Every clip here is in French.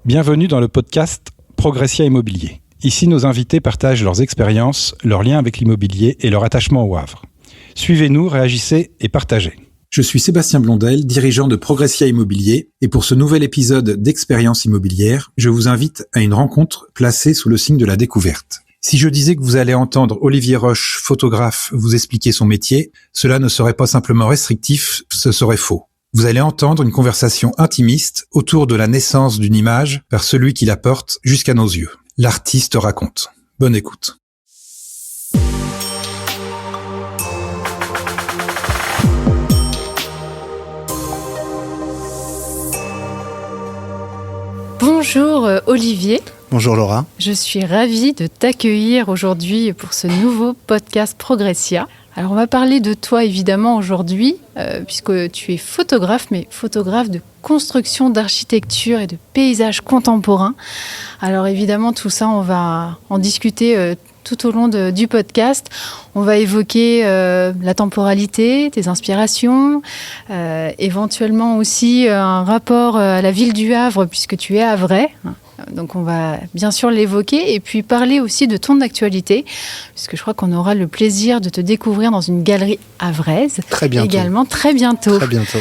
Bienvenue dans le podcast Progressia Immobilier. Ici, nos invités partagent leurs expériences, leurs liens avec l'immobilier et leur attachement au Havre. Suivez-nous, réagissez et partagez. Je suis Sébastien Blondel, dirigeant de Progressia Immobilier, et pour ce nouvel épisode d'Expérience immobilière, je vous invite à une rencontre placée sous le signe de la découverte. Si je disais que vous allez entendre Olivier Roche, photographe, vous expliquer son métier, cela ne serait pas simplement restrictif, ce serait faux. Vous allez entendre une conversation intimiste autour de la naissance d'une image par celui qui la porte jusqu'à nos yeux. L'artiste raconte. Bonne écoute. Bonjour Olivier. Bonjour Laura. Je suis ravie de t'accueillir aujourd'hui pour ce nouveau podcast Progressia. Alors on va parler de toi évidemment aujourd'hui, puisque tu es photographe, mais photographe de construction, d'architecture et de paysages contemporains. Alors évidemment tout ça on va en discuter tout au long du podcast. On va évoquer la temporalité, tes inspirations, éventuellement aussi un rapport à la ville du Havre, puisque tu es havrais. Donc on va bien sûr l'évoquer et puis parler aussi de ton actualité, puisque je crois qu'on aura le plaisir de te découvrir dans une galerie havraise. Très bientôt. Également, très bientôt. Très bientôt.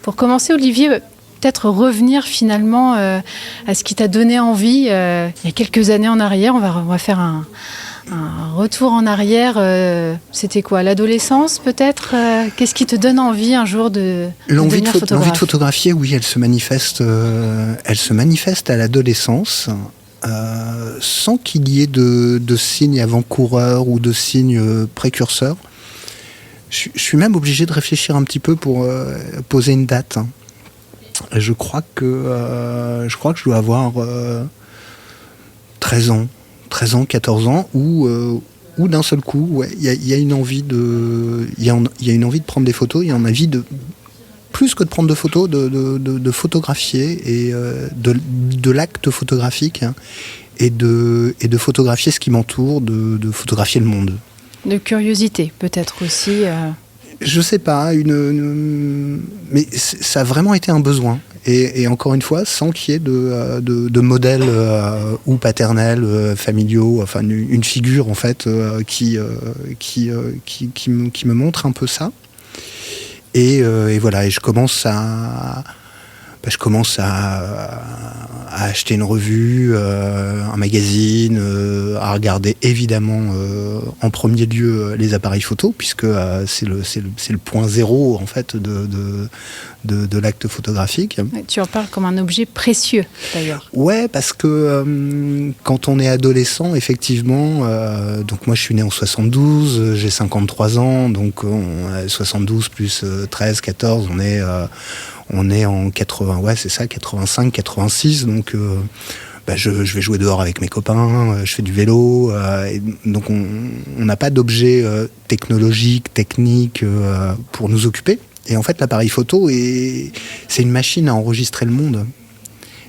Pour commencer, Olivier, peut-être revenir finalement à ce qui t'a donné envie il y a quelques années en arrière. On va faire un retour en arrière. C'était quoi, l'adolescence peut-être? Qu'est-ce qui te donne envie un jour de devenir photographe? L'envie de photographier, oui, elle se manifeste à l'adolescence, sans qu'il y ait de signes avant-coureurs ou de signes précurseurs. Je suis même obligé de réfléchir un petit peu pour poser une date. Je crois que je dois avoir 13 ans, 14 ans, où d'un seul coup, il y a une envie de prendre des photos, il y a une envie de, plus que de prendre de photos, de photographier et de l'acte photographique, et de photographier ce qui m'entoure, de photographier le monde. De curiosité peut-être aussi. Je sais pas, mais ça a vraiment été un besoin. Et encore une fois, sans qu'il y ait de modèles ou paternels, familiaux, enfin une figure en fait qui me montre un peu ça. Et voilà, et je commence à acheter une revue, un magazine, à regarder évidemment en premier lieu les appareils photo, puisque c'est le point zéro en fait de l'acte photographique. Tu en parles comme un objet précieux d'ailleurs. Ouais, parce que quand on est adolescent, effectivement, donc moi je suis né en 72, j'ai 53 ans, donc 72 plus 13, 14, on est en 80, ouais c'est ça, 85, 86, donc je vais jouer dehors avec mes copains, je fais du vélo, et donc on n'a pas d'objet technologique, technique pour nous occuper. Et en fait l'appareil photo, c'est une machine à enregistrer le monde.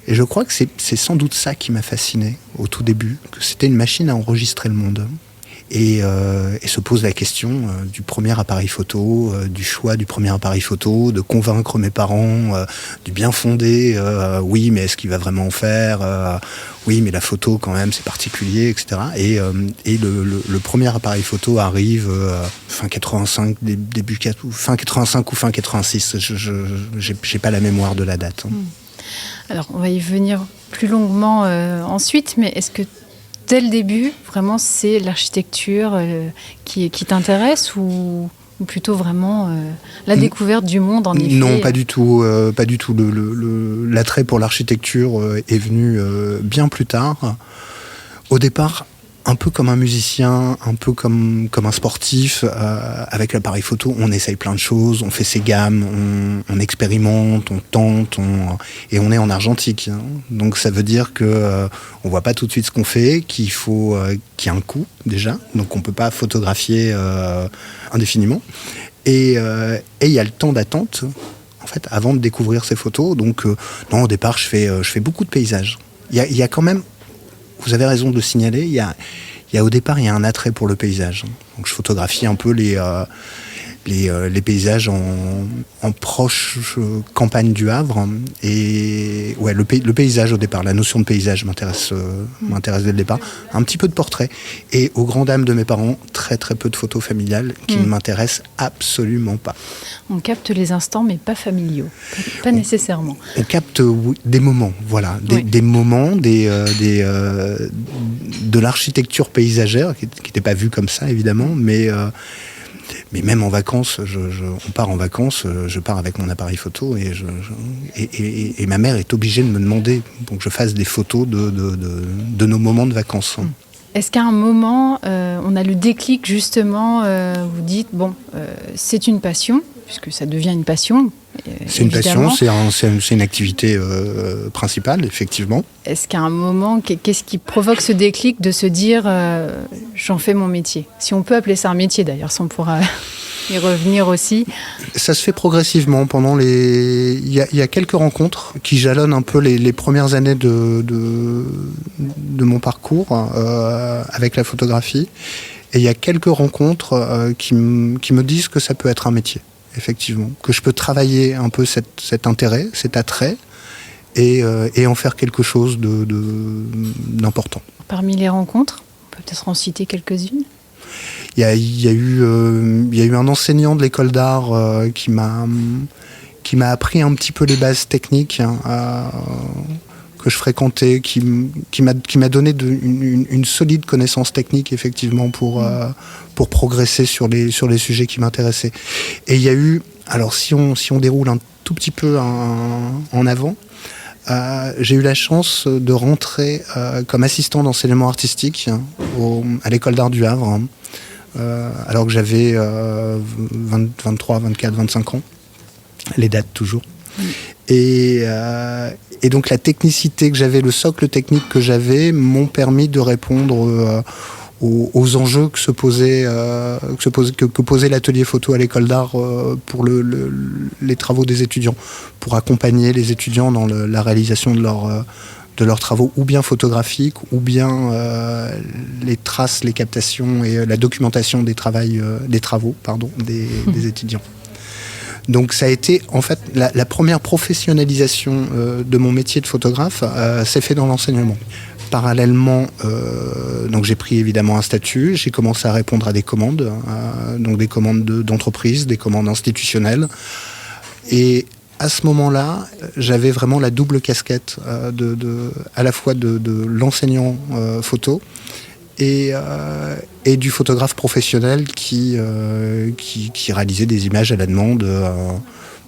Et je crois que c'est sans doute ça qui m'a fasciné au tout début, que c'était une machine à enregistrer le monde. Et se pose la question du premier appareil photo, du choix du premier appareil photo, de convaincre mes parents du bien fondé, oui mais est-ce qu'il va vraiment en faire, oui mais la photo quand même c'est particulier, etc. Et le premier appareil photo arrive fin 85, fin 85 ou fin 86, j'ai pas la mémoire de la date. Alors on va y venir plus longuement ensuite, mais est-ce que dès le début, vraiment, c'est l'architecture qui t'intéresse ou plutôt vraiment la découverte du monde en effet? Non, pas du tout. Pas du tout. L'attrait pour l'architecture est venu bien plus tard. Au départ, un peu comme un musicien, un peu comme un sportif, avec l'appareil photo, on essaye plein de choses, on fait ses gammes, on expérimente, on tente, et on est en argentique. Donc ça veut dire que on voit pas tout de suite ce qu'on fait, qu'il y a un coût déjà, donc on peut pas photographier indéfiniment. Et il y a le temps d'attente, en fait, avant de découvrir ces photos. Donc non, au départ, je fais beaucoup de paysages. Il y a quand même, vous avez raison de le signaler, il y a au départ il y a un attrait pour le paysage. Donc je photographie un peu les paysages en proche campagne du Havre. Et ouais, le paysage au départ, la notion de paysage m'intéresse dès le départ. Un petit peu de portrait. Et aux grandes dames de mes parents, très très peu de photos familiales qui ne m'intéressent absolument pas. On capte les instants, mais pas familiaux. Pas nécessairement. On capte des moments, voilà. Des moments, de l'architecture paysagère, qui n'était pas vue comme ça, évidemment, mais même en vacances, on part en vacances, je pars avec mon appareil photo et ma mère est obligée de me demander pour que je fasse des photos de nos moments de vacances. Est-ce qu'à un moment, on a le déclic justement, vous dites, c'est une passion, puisque ça devient une passion. C'est une passion, c'est une activité principale, effectivement. Est-ce qu'à un moment, qu'est-ce qui provoque ce déclic de se dire j'en fais mon métier ? Si on peut appeler ça un métier d'ailleurs, ça on pourra y revenir aussi. Ça se fait progressivement. Il y a quelques rencontres qui jalonnent un peu les premières années de mon parcours avec la photographie. Et il y a quelques rencontres qui me disent que ça peut être un métier. Effectivement, que je peux travailler un peu cet intérêt, cet attrait, et en faire quelque chose d'important. Parmi les rencontres, on peut peut-être en citer quelques-unes. Il y a eu un enseignant de l'école d'art qui m'a appris un petit peu les bases techniques que je fréquentais, qui m'a donné une solide connaissance technique effectivement pour progresser sur les sujets qui m'intéressaient. Et il y a eu, alors si on déroule un tout petit peu en avant, j'ai eu la chance de rentrer comme assistant d'enseignement artistique à l'école d'art du Havre, alors que j'avais 23, 24, 25 ans, les dates toujours. Et donc la technicité que j'avais, le socle technique que j'avais, m'ont permis de répondre aux enjeux que posait l'atelier photo à l'école d'art pour les travaux des étudiants, pour accompagner les étudiants dans la réalisation de leurs travaux, ou bien photographiques, ou bien les traces, les captations et la documentation des travaux des étudiants. Donc ça a été en fait la première professionnalisation de mon métier de photographe s'est fait dans l'enseignement. Parallèlement, donc j'ai pris évidemment un statut, j'ai commencé à répondre à des commandes, donc des commandes d'entreprises, des commandes institutionnelles. Et à ce moment-là, j'avais vraiment la double casquette à la fois de l'enseignant photo et du photographe professionnel qui réalisait des images à la demande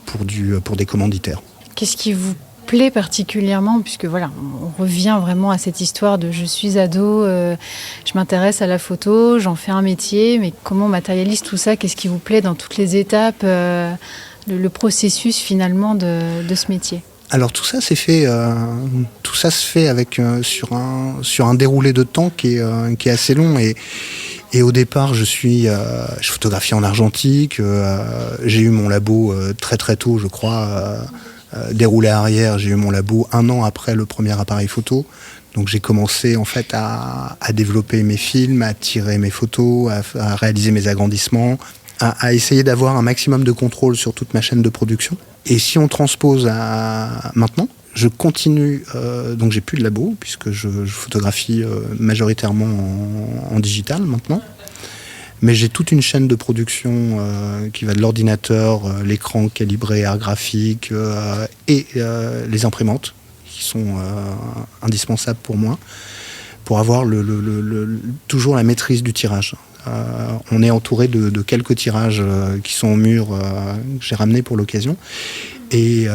pour des commanditaires. Qu'est-ce qui vous plaît particulièrement, puisque voilà, on revient vraiment à cette histoire de je suis ado, je m'intéresse à la photo, j'en fais un métier, mais comment on matérialise tout ça ? Qu'est-ce qui vous plaît dans toutes les étapes, le processus finalement de ce métier ? Alors tout ça se fait avec sur un déroulé de temps qui est assez long et au départ je photographie en argentique, j'ai eu mon labo très très tôt, je crois, déroulé arrière, j'ai eu mon labo 1 an après le premier appareil photo. Donc j'ai commencé en fait à développer mes films, à tirer mes photos, à réaliser mes agrandissements, à essayer d'avoir un maximum de contrôle sur toute ma chaîne de production. Et si on transpose à maintenant, je continue, donc j'ai plus de labo, puisque je photographie majoritairement en digital maintenant. Mais j'ai toute une chaîne de production qui va de l'ordinateur, l'écran calibré, art graphique et les imprimantes, qui sont indispensables pour moi, pour avoir toujours la maîtrise du tirage. On est entouré de quelques tirages qui sont au mur, que j'ai ramenés pour l'occasion. Et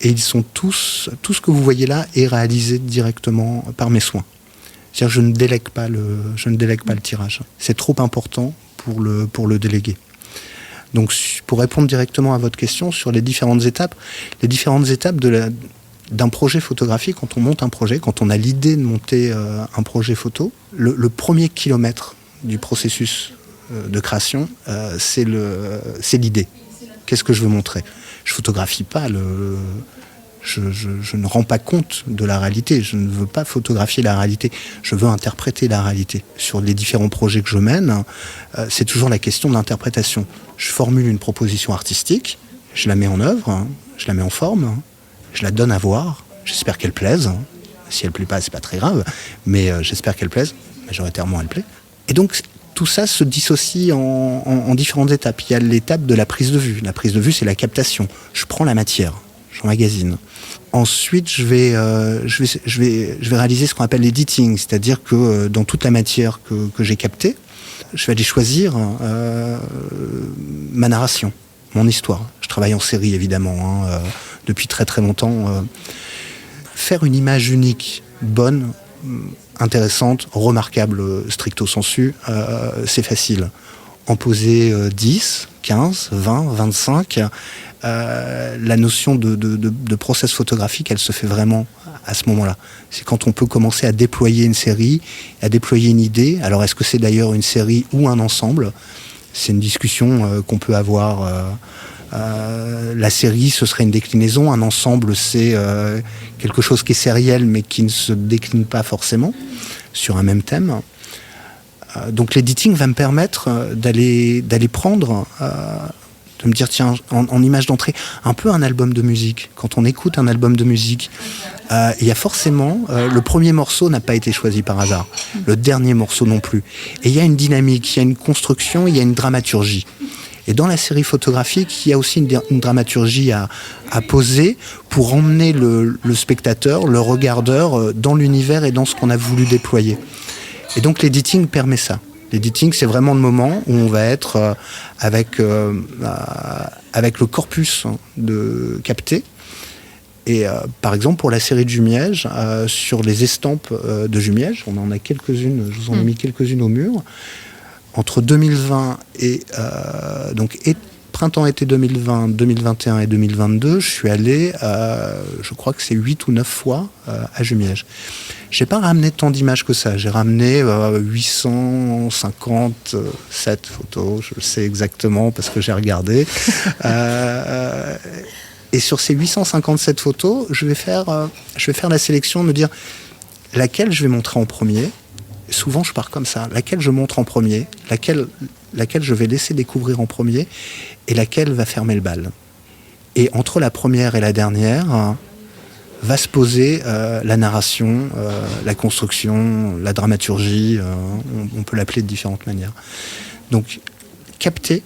ils sont tout ce que vous voyez là est réalisé directement par mes soins. C'est-à-dire que je ne délègue pas le tirage. C'est trop important pour le déléguer. Donc pour répondre directement à votre question sur les différentes étapes d'un projet photographique, quand on monte un projet, quand on a l'idée de monter un projet photo, le premier kilomètre du processus de création, c'est l'idée. Qu'est-ce que je veux montrer ? Je photographie pas Je ne rends pas compte de la réalité. Je ne veux pas photographier la réalité. Je veux interpréter la réalité. Sur les différents projets que je mène, c'est toujours la question de l'interprétation. Je formule une proposition artistique, je la mets en œuvre, je la mets en forme, je la donne à voir. J'espère qu'elle plaise. Si elle plaît pas, c'est pas très grave, mais j'espère qu'elle plaise. Majoritairement, elle plaît. Et donc, tout ça se dissocie en différentes étapes. Il y a l'étape de la prise de vue. La prise de vue, c'est la captation. Je prends la matière, j'emmagasine. Ensuite, je vais réaliser ce qu'on appelle l'editing, c'est-à-dire que dans toute la matière que j'ai captée, je vais aller choisir ma narration, mon histoire. Je travaille en série, évidemment, depuis très très longtemps. Faire une image unique, bonne, intéressante, remarquable, stricto sensu, c'est facile. En poser 10, 15, 20, 25, la notion de process photographique, elle se fait vraiment à ce moment-là. C'est quand on peut commencer à déployer une série, à déployer une idée. Alors, est-ce que c'est d'ailleurs une série ou un ensemble ? C'est une discussion qu'on peut avoir. La série, ce serait une déclinaison. Un ensemble, c'est quelque chose qui est sériel, mais qui ne se décline pas forcément sur un même thème. Donc l'editing va me permettre d'aller prendre, de me dire, tiens, en image d'entrée, un peu un album de musique. Quand on écoute un album de musique, il y a forcément, le premier morceau n'a pas été choisi par hasard, le dernier morceau non plus. Et il y a une dynamique, il y a une construction, il y a une dramaturgie. Et dans la série photographique, il y a aussi une dramaturgie à poser pour emmener le spectateur, le regardeur, dans l'univers et dans ce qu'on a voulu déployer. Et donc l'editing permet ça. L'editing, c'est vraiment le moment où on va être avec le corpus de capté. Et par exemple, pour la série de Jumièges, sur les estampes de Jumièges, on en a quelques-unes, je vous en ai mis quelques-unes au mur. Entre 2020 et printemps-été 2020, 2021 et 2022, je suis allé, je crois que c'est 8 ou 9 fois à Jumièges. J'ai pas ramené tant d'images que ça. J'ai ramené 857 photos, je le sais exactement parce que j'ai regardé. Et sur ces 857 photos, je vais faire la sélection, me dire laquelle je vais montrer en premier. Souvent, je pars comme ça. Laquelle je montre en premier, laquelle je vais laisser découvrir en premier, et laquelle va fermer le bal. Et entre la première et la dernière, va se poser la narration, la construction, la dramaturgie, on peut l'appeler de différentes manières. Donc, capter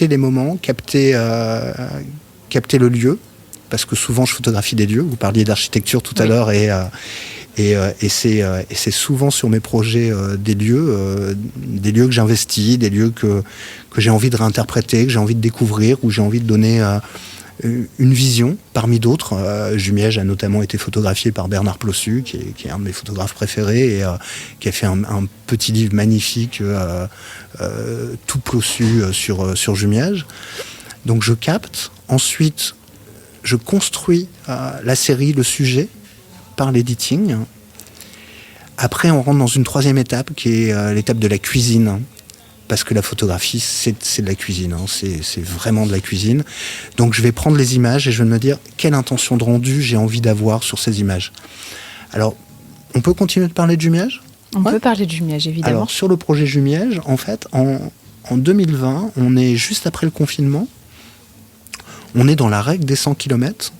les moments, capter le lieu, parce que souvent je photographie des lieux. Vous parliez d'architecture tout à l'heure, et c'est souvent sur mes projets des lieux que j'investis, des lieux que j'ai envie de réinterpréter, que j'ai envie de découvrir, où j'ai envie de donner une vision parmi d'autres. Jumièges a notamment été photographié par Bernard Plossu, qui est un de mes photographes préférés, et qui a fait un petit livre magnifique, tout Plossu sur Jumièges. Donc je capte, ensuite je construis la série, le sujet, par l'editing. Après, on rentre dans une troisième étape, qui est l'étape de la cuisine. Parce que la photographie, c'est de la cuisine, c'est vraiment de la cuisine. Donc je vais prendre les images et je vais me dire quelle intention de rendu j'ai envie d'avoir sur ces images. Alors, on peut continuer de parler de Jumièges ? On peut parler de Jumièges, évidemment. Alors, sur le projet Jumièges, en fait, en 2020, on est juste après le confinement. On est dans la règle des 100 km.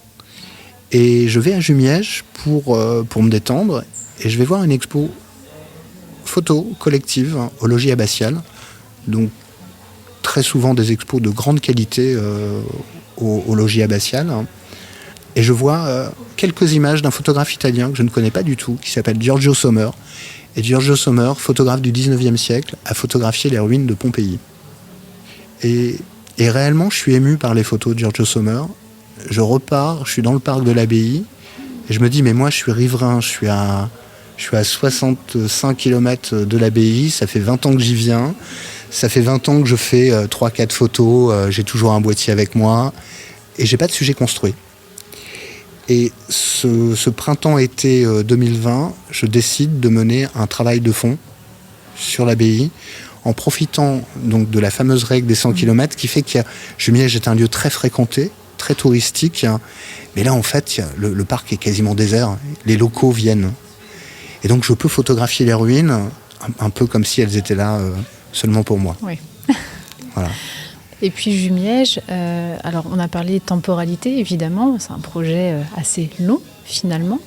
Et je vais à Jumièges pour me détendre. Et je vais voir une expo photo collective au logis abbatial. Donc, très souvent des expos de grande qualité au logis abbatial. Et je vois quelques images d'un photographe italien que je ne connais pas du tout, qui s'appelle Giorgio Sommer. Et Giorgio Sommer, photographe du 19e siècle, a photographié les ruines de Pompéi. Et réellement, je suis ému par les photos de Giorgio Sommer. Je repars, je suis dans le parc de l'abbaye, et je me dis, mais moi, je suis riverain, je suis à 65 km de l'abbaye, ça fait 20 ans que j'y viens, ça fait 20 ans que je fais 3-4 photos, j'ai toujours un boîtier avec moi, et j'ai pas de sujet construit. Et ce printemps-été 2020, je décide de mener un travail de fond sur l'abbaye, en profitant donc de la fameuse règle des 100 km, qui fait que Jumièges est un lieu très fréquenté, très touristique. Mais là, en fait, le parc est quasiment désert. Les locaux viennent. Et donc, je peux photographier les ruines un peu comme si elles étaient là seulement pour moi. Oui. Voilà. Et puis Jumièges, alors on a parlé de temporalité, évidemment, c'est un projet assez long finalement.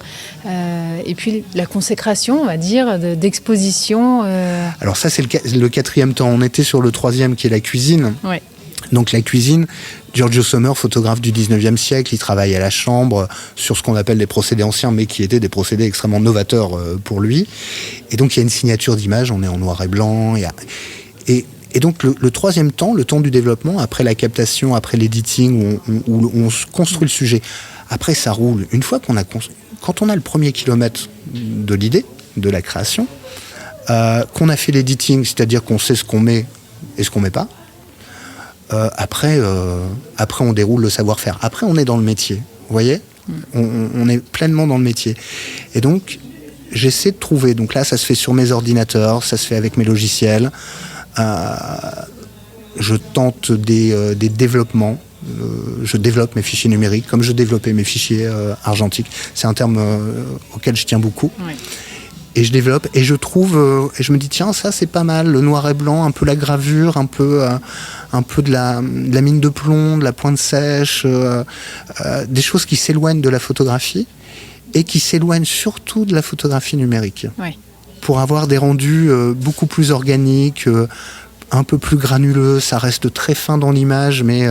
Et puis la consécration, on va dire, d'exposition. Alors ça, c'est le 4e temps. On était sur le 3e qui est la cuisine. Ouais. Donc la cuisine, Giorgio Sommer, photographe du 19e siècle, il travaille à la chambre sur ce qu'on appelle des procédés anciens, mais qui étaient des procédés extrêmement novateurs pour lui. Et donc il y a une signature d'image, on est en noir et blanc. Et donc le 3e temps, le temps du développement, après la captation, après l'editing, où on construit le sujet, après ça roule. Une fois quand on a le premier kilomètre de l'idée, de la création, qu'on a fait l'editing, c'est-à-dire qu'on sait ce qu'on met et ce qu'on met pas, après on déroule le savoir-faire. Après on est dans le métier, vous voyez, on est pleinement dans le métier. Et donc j'essaie de trouver, donc là ça se fait sur mes ordinateurs, ça se fait avec mes logiciels. Je tente des développements. Je développe mes fichiers numériques comme je développais mes fichiers argentiques. C'est un terme auquel je tiens beaucoup. Oui. Et je développe et je trouve et je me dis tiens, ça c'est pas mal, le noir et blanc, un peu la gravure, un peu de la mine de plomb, de la pointe sèche, des choses qui s'éloignent de la photographie et qui s'éloignent surtout de la photographie numérique. Oui. Pour avoir des rendus beaucoup plus organiques, un peu plus granuleux, ça reste très fin dans l'image, mais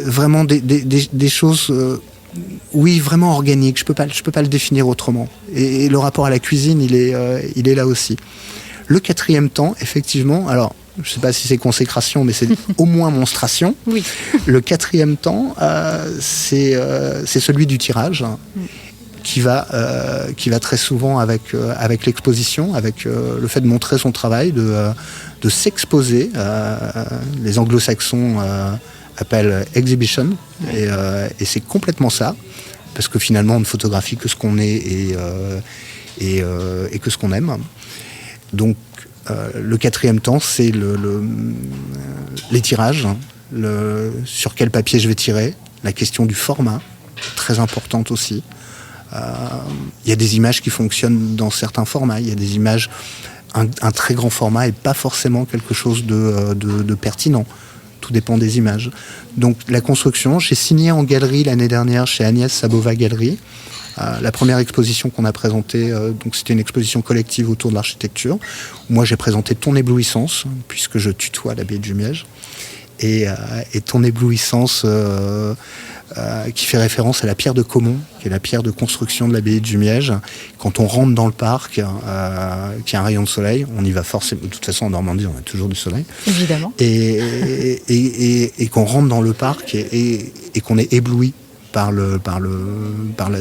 vraiment des choses, oui, vraiment organiques. Je peux pas le définir autrement. Et le rapport à la cuisine, il est là aussi. Le 4e temps, effectivement, alors je ne sais pas si c'est consécration, mais c'est au moins monstration. Oui. Le 4e temps, c'est celui du tirage. Qui va très souvent avec l'exposition, avec le fait de montrer son travail, de s'exposer. Les anglo-saxons appellent exhibition, et c'est complètement ça, parce que finalement on ne photographie que ce qu'on est et que ce qu'on aime. Donc le 4e temps, c'est les tirages, sur quel papier je vais tirer, la question du format, très importante aussi. Il y a des images qui fonctionnent dans certains formats. Il y a des images, un très grand format n'est pas forcément quelque chose de pertinent. Tout dépend des images. Donc la construction, j'ai signé en galerie l'année dernière chez Agnès Sabova Galerie. La première exposition qu'on a présentée, donc c'était une exposition collective autour de l'architecture. Moi j'ai présenté Ton éblouissance, puisque je tutoie l'abbaye de Jumièges. Et Ton éblouissance qui fait référence à la pierre de Caumont, qui est la pierre de construction de l'abbaye de Jumièges. Quand on rentre dans le parc, qui a un rayon de soleil, on y va forcément. De toute façon, en Normandie, on a toujours du soleil. Évidemment. Et qu'on rentre dans le parc et qu'on est ébloui par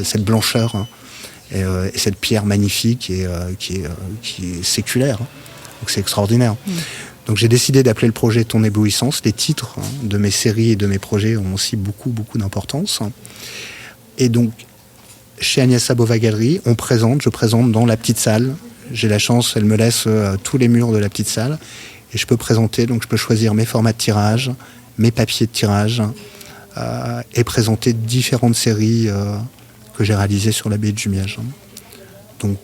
cette blancheur et cette pierre magnifique qui est séculaire. Donc c'est extraordinaire. Donc j'ai décidé d'appeler le projet Ton éblouissance. Les titres de mes séries et de mes projets ont aussi beaucoup, beaucoup d'importance. Et donc, chez Agnès Sabova Galerie, je présente dans la petite salle. J'ai la chance, elle me laisse tous les murs de la petite salle. Et je peux présenter, donc je peux choisir mes formats de tirage, mes papiers de tirage, et présenter différentes séries que j'ai réalisées sur l'abbaye de Jumièges. Donc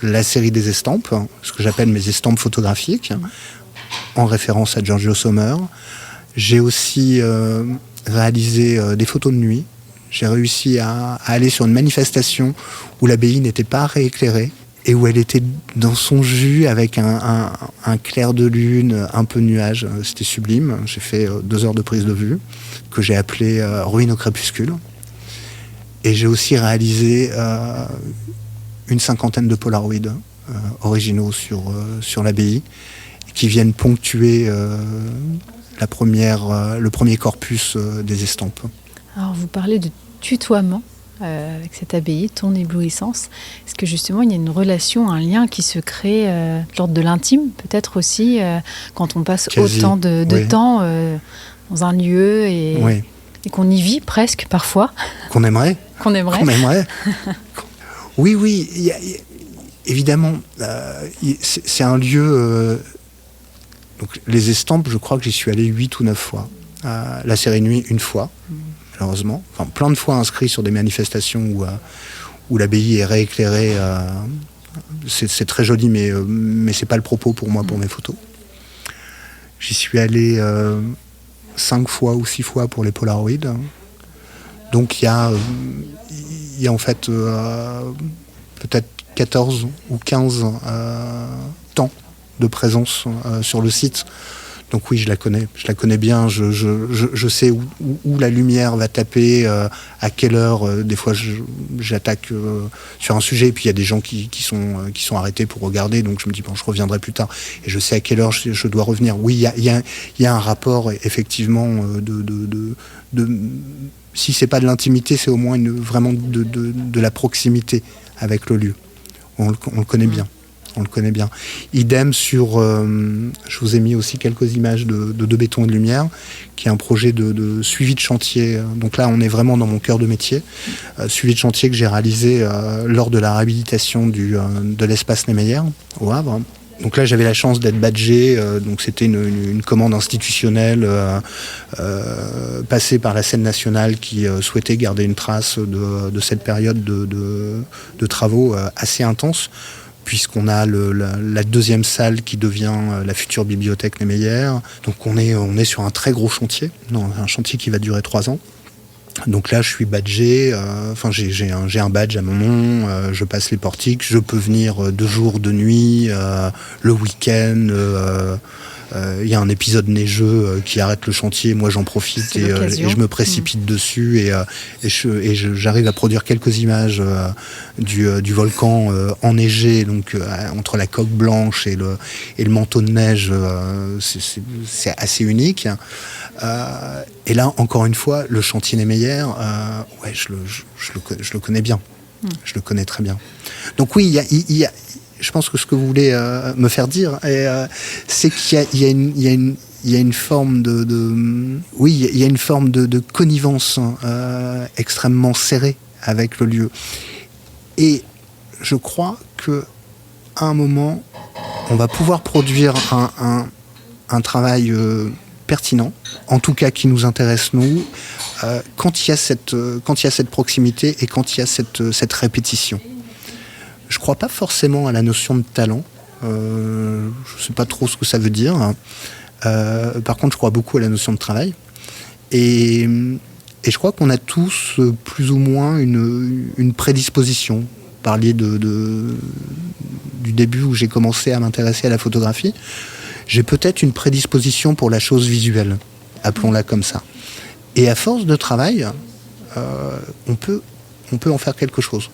la série des estampes, ce que j'appelle mes estampes photographiques, en référence à Giorgio Sommer. J'ai aussi réalisé des photos de nuit. J'ai réussi à aller sur une manifestation où l'abbaye n'était pas rééclairée et où elle était dans son jus avec un clair de lune, un peu nuage. C'était sublime. J'ai fait 2 heures de prise de vue que j'ai appelée Ruine au crépuscule. Et j'ai aussi réalisé une 50aine de polaroïds originaux sur l'abbaye qui viennent ponctuer le premier corpus des estampes. Alors vous parlez de tutoiement avec cette abbaye, Ton éblouissance. Est-ce que justement il y a une relation, un lien qui se crée de l'ordre de l'intime, peut-être aussi quand on passe autant de temps dans un lieu et qu'on y vit presque parfois. Qu'on aimerait. Oui, évidemment, c'est un lieu... donc les estampes, je crois que j'y suis allé 8 ou 9 fois. la série nuit une fois, malheureusement. Enfin, plein de fois inscrit sur des manifestations où l'abbaye est rééclairée. C'est très joli, mais c'est pas le propos pour moi, pour mes photos. J'y suis allé 5 fois ou 6 fois pour les Polaroids. Donc il y a en fait peut-être 14 ou 15 temps de présence sur le site. Donc oui, je la connais bien, je sais où la lumière va taper, à quelle heure. Des fois, j'attaque sur un sujet, et puis il y a des gens qui sont arrêtés pour regarder, donc je me dis, bon, je reviendrai plus tard. Et je sais à quelle heure je dois revenir. Oui, il y a un rapport, effectivement, si c'est pas de l'intimité, c'est au moins vraiment de la proximité avec le lieu. On le connaît bien. On le connaît bien. Idem sur... je vous ai mis aussi quelques images de béton et de lumière, qui est un projet de suivi de chantier. Donc là, on est vraiment dans mon cœur de métier. Suivi de chantier que j'ai réalisé lors de la réhabilitation de l'espace Niemeyer, au Havre. Donc là, j'avais la chance d'être badgé. Donc c'était une commande institutionnelle passée par la scène nationale qui souhaitait garder une trace de cette période de travaux assez intenses, puisqu'on a la deuxième salle qui devient la future bibliothèque Niemeyer. Donc on est sur un très gros chantier, un chantier qui va durer 3 ans. Donc là, je suis badgé, j'ai un badge à mon nom, je passe les portiques, je peux venir de jour, de nuit, le week-end. Il y a un épisode neigeux qui arrête le chantier, moi j'en profite et je me précipite dessus et j'arrive à produire quelques images du volcan enneigé, donc entre la coque blanche et le manteau de neige, c'est assez unique. Et là, encore une fois, le chantier Niemeyer, je le connais bien, je le connais très bien. Donc oui, il y a je pense que ce que vous voulez me faire dire, c'est qu'il y a une forme il y a une forme de connivence extrêmement serrée avec le lieu. Et je crois que à un moment, on va pouvoir produire un travail pertinent, en tout cas qui nous intéresse nous, quand il y a cette proximité et quand il y a cette répétition. Je ne crois pas forcément à la notion de talent. Je ne sais pas trop ce que ça veut dire. Par contre, je crois beaucoup à la notion de travail. Et je crois qu'on a tous plus ou moins une prédisposition. Vous parliez du début où j'ai commencé à m'intéresser à la photographie. J'ai peut-être une prédisposition pour la chose visuelle, appelons-la comme ça. Et à force de travail, on peut en faire quelque chose.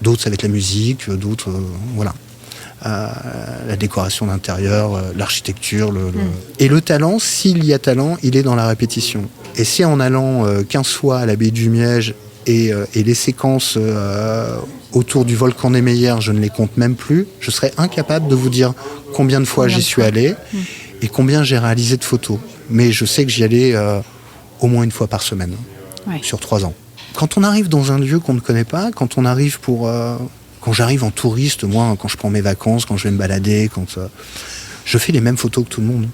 D'autres, ça va être la musique, d'autres, voilà. La décoration d'intérieur, l'architecture. Et le talent, s'il y a talent, il est dans la répétition. Et si en allant 15 fois à l'abbaye du Miège et les séquences autour du volcan Niemeyer, je ne les compte même plus, je serais incapable de vous dire combien de fois j'y suis allé et combien j'ai réalisé de photos. Mais je sais que j'y allais au moins une fois par semaine, sur 3 ans. Quand on arrive dans un lieu qu'on ne connaît pas, quand on arrive quand j'arrive en touriste, moi, quand je prends mes vacances, quand je vais me balader, je fais les mêmes photos que tout le monde.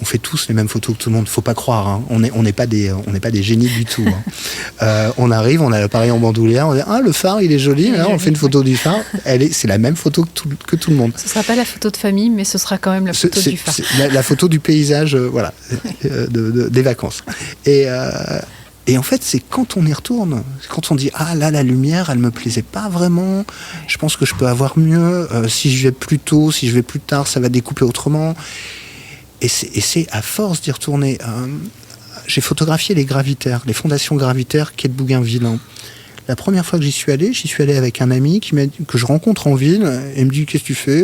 On fait tous les mêmes photos que tout le monde. Faut pas croire, hein. On n'est pas des génies du tout. Hein. On arrive, on a l'appareil en bandoulière, on dit le phare il est joli, on fait une photo du phare. C'est la même photo que tout le monde. Ce sera pas la photo de famille, mais ce sera quand même la photo du phare. La photo du paysage, des vacances. Et en fait, c'est quand on y retourne, quand on dit là, la lumière, elle me plaisait pas vraiment. Je pense que je peux avoir mieux. Si je vais plus tôt, si je vais plus tard, ça va découper autrement. Et c'est à force d'y retourner. J'ai photographié les gravitaires, les fondations gravitaires quai de Bougainville. La première fois que j'y suis allé avec un ami que je rencontre en ville et me dit qu'est-ce que tu fais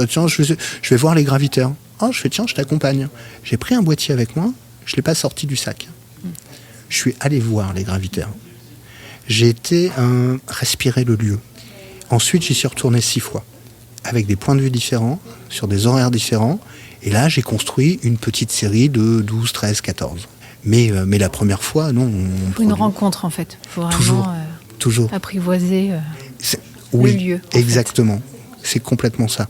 tiens, je vais voir les gravitaires. Je fais tiens, je t'accompagne. J'ai pris un boîtier avec moi, je l'ai pas sorti du sac. Je suis allé voir les gravitaires. J'ai été respirer le lieu. Ensuite, j'y suis retourné 6 fois, avec des points de vue différents, sur des horaires différents. Et là, j'ai construit une petite série de 12, 13, 14. Mais la première fois, non. Une rencontre, en fait. Il faut vraiment toujours apprivoiser le lieu. Exactement. C'est complètement ça.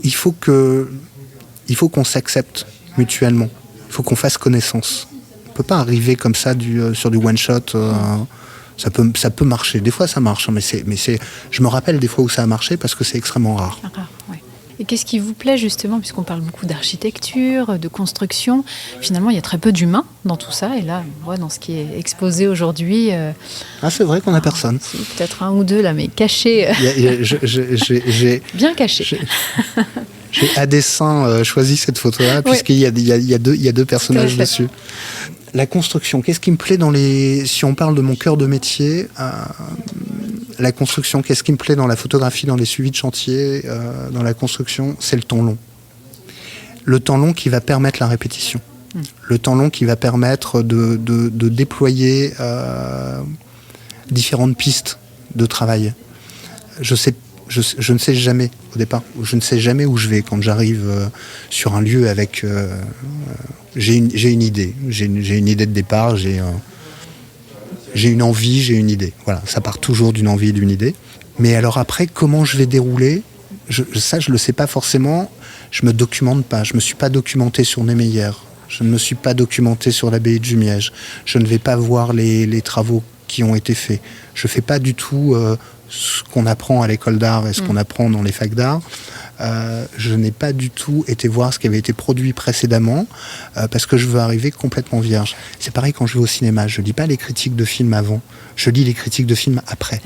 Il faut qu'on s'accepte mutuellement. Il faut qu'on fasse connaissance. On ne peut pas arriver comme ça sur du one-shot. Ça peut marcher. Des fois, ça marche. Mais je me rappelle des fois où ça a marché parce que c'est extrêmement rare. Ouais. Et qu'est-ce qui vous plaît justement, puisqu'on parle beaucoup d'architecture, de construction, finalement il y a très peu d'humains dans tout ça, et là on voit dans ce qui est exposé aujourd'hui... c'est vrai qu'on n'a personne. Peut-être un ou deux là, mais cachés. Bien cachés. J'ai à dessein choisi cette photo-là, puisqu'il y a deux personnages dessus. La construction, qu'est-ce qui me plaît si on parle de mon cœur de métier, la construction, qu'est-ce qui me plaît dans la photographie, dans les suivis de chantier, dans la construction, c'est le temps long. Le temps long qui va permettre la répétition. Le temps long qui va permettre de déployer différentes pistes de travail. Je ne sais jamais au départ, je ne sais jamais où je vais quand j'arrive sur un lieu avec... j'ai une idée, j'ai une idée de départ, j'ai une envie, j'ai une idée. Voilà, ça part toujours d'une envie et d'une idée. Mais alors après, comment je vais dérouler, je le sais pas forcément. Je me documente pas. Je me suis pas documenté sur Niemeyer. Je ne me suis pas documenté sur l'abbaye de Jumièges. Je ne vais pas voir les travaux qui ont été faits. Je fais pas du tout ce qu'on apprend à l'école d'art et ce qu'on apprend dans les facs d'art. Je n'ai pas du tout été voir ce qui avait été produit précédemment parce que je veux arriver complètement vierge. C'est pareil quand je vais au cinéma. Je lis pas les critiques de films avant. Je lis les critiques de films après.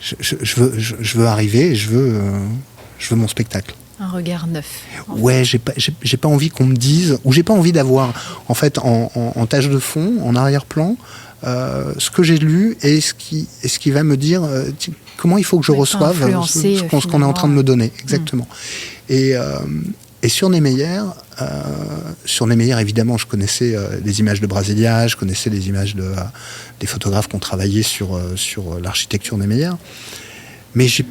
Je veux arriver et je veux mon spectacle. Un regard neuf. Ouais, j'ai pas envie qu'on me dise, ou j'ai pas envie d'avoir en fait en tâche de fond, en arrière-plan, ce que j'ai lu et ce qui va me dire comment il faut que je reçoive ce qu'on est en train de me donner. Exactement. Et sur Niemeyer, évidemment, je connaissais les images de Brasilia, je connaissais les images des photographes qui ont travaillé sur l'architecture Niemeyer. Mais je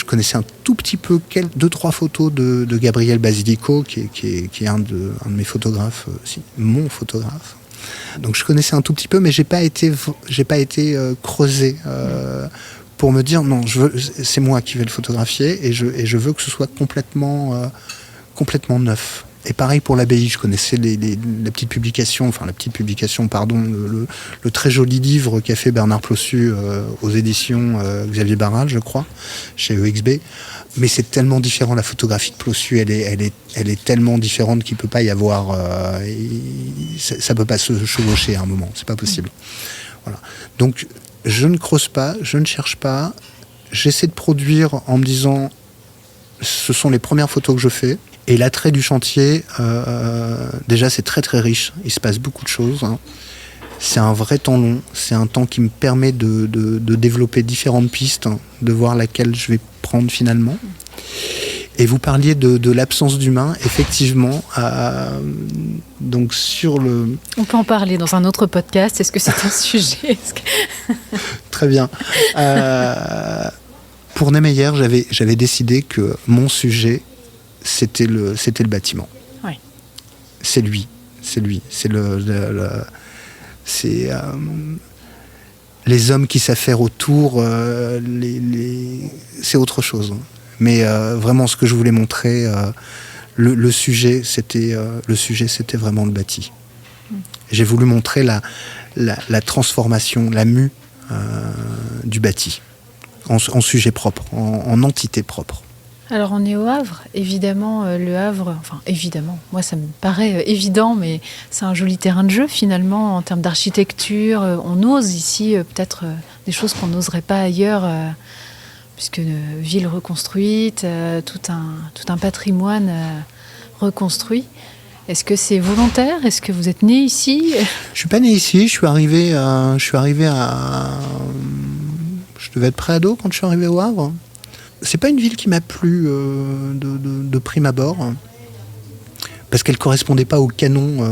connaissais un tout petit peu 2-3 photos de Gabriel Basilico, qui est un de mes photographes, mon photographe. Donc je connaissais un tout petit peu, mais j'ai pas été creusé pour me dire non, c'est moi qui vais le photographier et je veux que ce soit complètement neuf. Et pareil pour l'abbaye, je connaissais la petite publication, le très joli livre qu'a fait Bernard Plossu aux éditions Xavier Barral, je crois, chez EXB. Mais c'est tellement différent, la photographie de Plossu, elle est tellement différente qu'il ne peut pas y avoir... ça ne peut pas se chevaucher à un moment, c'est pas possible. Voilà. Donc, je ne creuse pas, je ne cherche pas, j'essaie de produire en me disant, ce sont les premières photos que je fais. Et l'attrait du chantier, déjà c'est très très riche, il se passe beaucoup de choses. Hein. C'est un vrai temps long, c'est un temps qui me permet de développer différentes pistes, hein, de voir laquelle je vais prendre finalement. Et vous parliez de l'absence d'humain, effectivement. Donc sur le... On peut en parler dans un autre podcast, est-ce que c'est un sujet Très bien. Pour Niemeyer, j'avais décidé que mon sujet... C'était le bâtiment. Oui. C'est lui. C'est les hommes qui s'affairent autour. C'est autre chose. Mais vraiment, ce que je voulais montrer, le sujet, c'était vraiment le bâti. J'ai voulu montrer la transformation, la mue du bâti en sujet propre, en entité propre. Alors on est au Havre, évidemment, le Havre, enfin évidemment, moi ça me paraît évident, mais c'est un joli terrain de jeu finalement en termes d'architecture. On ose ici peut-être des choses qu'on n'oserait pas ailleurs, puisque une ville reconstruite, tout un patrimoine reconstruit. Est-ce que c'est volontaire ? Est-ce que vous êtes né ici ? Je suis pas né ici, je suis arrivé à... Je devais être pré-ado quand je suis arrivé au Havre. C'est pas une ville qui m'a plu de prime abord, parce qu'elle correspondait pas au canon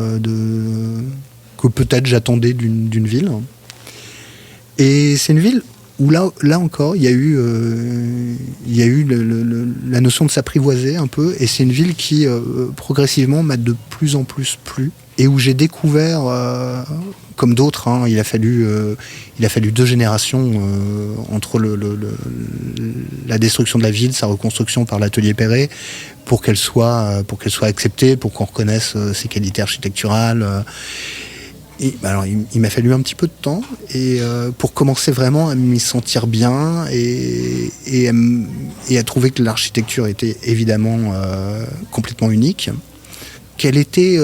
que peut-être j'attendais d'une ville. Et c'est une ville où là encore, il y a eu la notion de s'apprivoiser un peu, et c'est une ville qui progressivement m'a de plus en plus plu, et où j'ai découvert comme d'autres, hein, il a fallu 2 générations entre la destruction de la ville, sa reconstruction par l'atelier Perret, pour qu'elle soit acceptée, pour qu'on reconnaisse ses qualités architecturales. Alors, il m'a fallu un petit peu de temps pour commencer vraiment à m'y sentir bien et à trouver que l'architecture était évidemment complètement unique, qu'elle était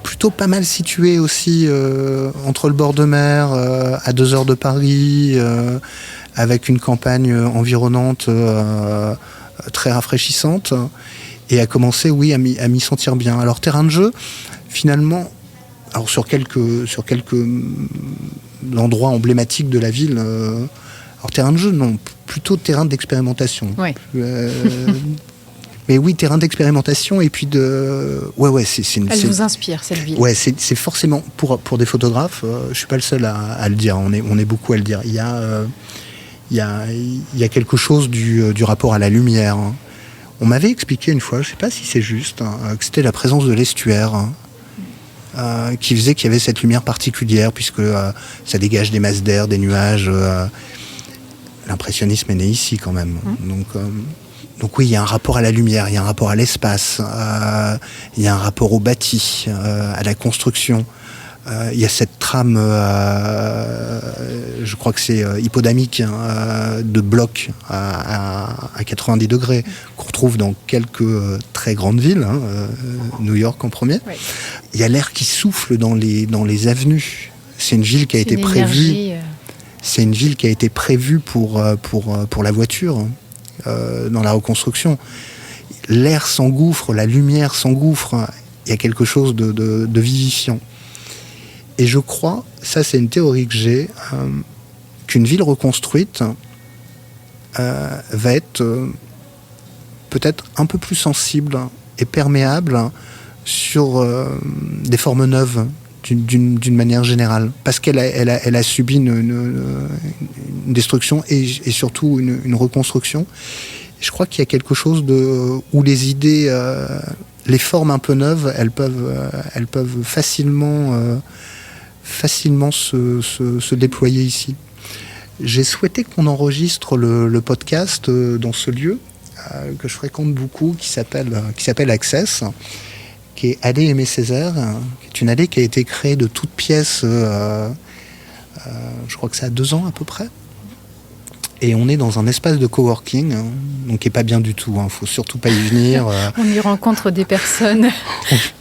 plutôt pas mal située aussi entre le bord de mer, à 2 heures de Paris, avec une campagne environnante très rafraîchissante, et à commencer, oui, à m'y sentir bien. Alors, terrain de jeu, finalement, alors sur quelques endroits emblématiques de la ville, alors terrain de jeu, non, plutôt terrain d'expérimentation. Ouais. Mais oui, terrain d'expérimentation et puis de... Ouais, Elle vous inspire, cette ville. Ouais, c'est forcément, pour des photographes, je suis pas le seul à le dire, on est beaucoup à le dire. Il y a quelque chose du rapport à la lumière. On m'avait expliqué une fois, je sais pas si c'est juste, que c'était la présence de l'estuaire, qui faisait qu'il y avait cette lumière particulière, puisque ça dégage des masses d'air, des nuages. L'impressionnisme est né ici quand même. Donc oui, il y a un rapport à la lumière, il y a un rapport à l'espace, il y a un rapport au bâti, à la construction. Il y a cette trame, je crois que c'est hippodamique, de blocs à 90 degrés, qu'on retrouve dans quelques très grandes villes, New York en premier. Oui. Il y a l'air qui souffle dans les avenues. C'est une ville qui a été prévue. C'est une ville qui a été prévue pour la voiture, dans la reconstruction. L'air s'engouffre, la lumière s'engouffre. Il y a quelque chose de vivifiant. Et je crois, ça c'est une théorie que j'ai, qu'une ville reconstruite va être peut-être un peu plus sensible et perméable sur des formes neuves d'une manière générale. Parce qu'elle a subi une destruction et surtout une reconstruction. Et je crois qu'il y a quelque chose où les idées, les formes un peu neuves, elles peuvent facilement se déployer ici. J'ai souhaité qu'on enregistre le podcast dans ce lieu que je fréquente beaucoup, qui s'appelle Access, qui est allée Aimé Césaire, qui est une allée qui a été créée de toutes pièces, je crois que ça a 2 ans à peu près. Et on est dans un espace de coworking, donc qui n'est pas bien du tout, faut surtout pas y venir. On y rencontre des personnes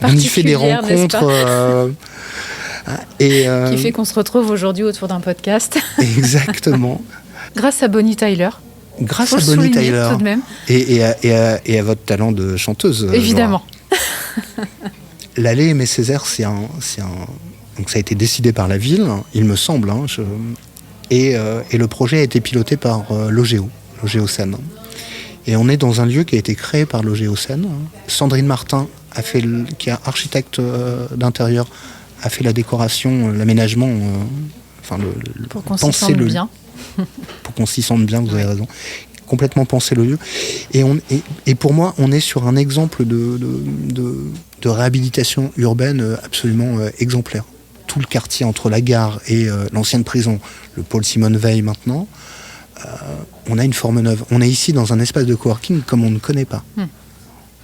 on y fait des rencontres. Qui fait qu'on se retrouve aujourd'hui autour d'un podcast. Exactement. Grâce à Bonnie Tyler. Grâce à Bonnie Tyler. Tout de même. Et à votre talent de chanteuse. Évidemment. L'allée Aimé Césaire, donc ça a été décidé par la ville, il me semble. Et le projet a été piloté par l'OGEO-Seine. Et on est dans un lieu qui a été créé par l'OGEO-Seine. Sandrine Martin, qui est architecte d'intérieur, a fait la décoration, l'aménagement, pour qu'on s'y sente bien. Pour qu'on s'y sente bien, vous avez raison. Complètement pensé le lieu. Et pour moi, on est sur un exemple de réhabilitation urbaine absolument exemplaire. Tout le quartier entre la gare et l'ancienne prison, le pôle Simone Veil maintenant, on a une forme neuve. On est ici dans un espace de coworking comme on ne connaît pas.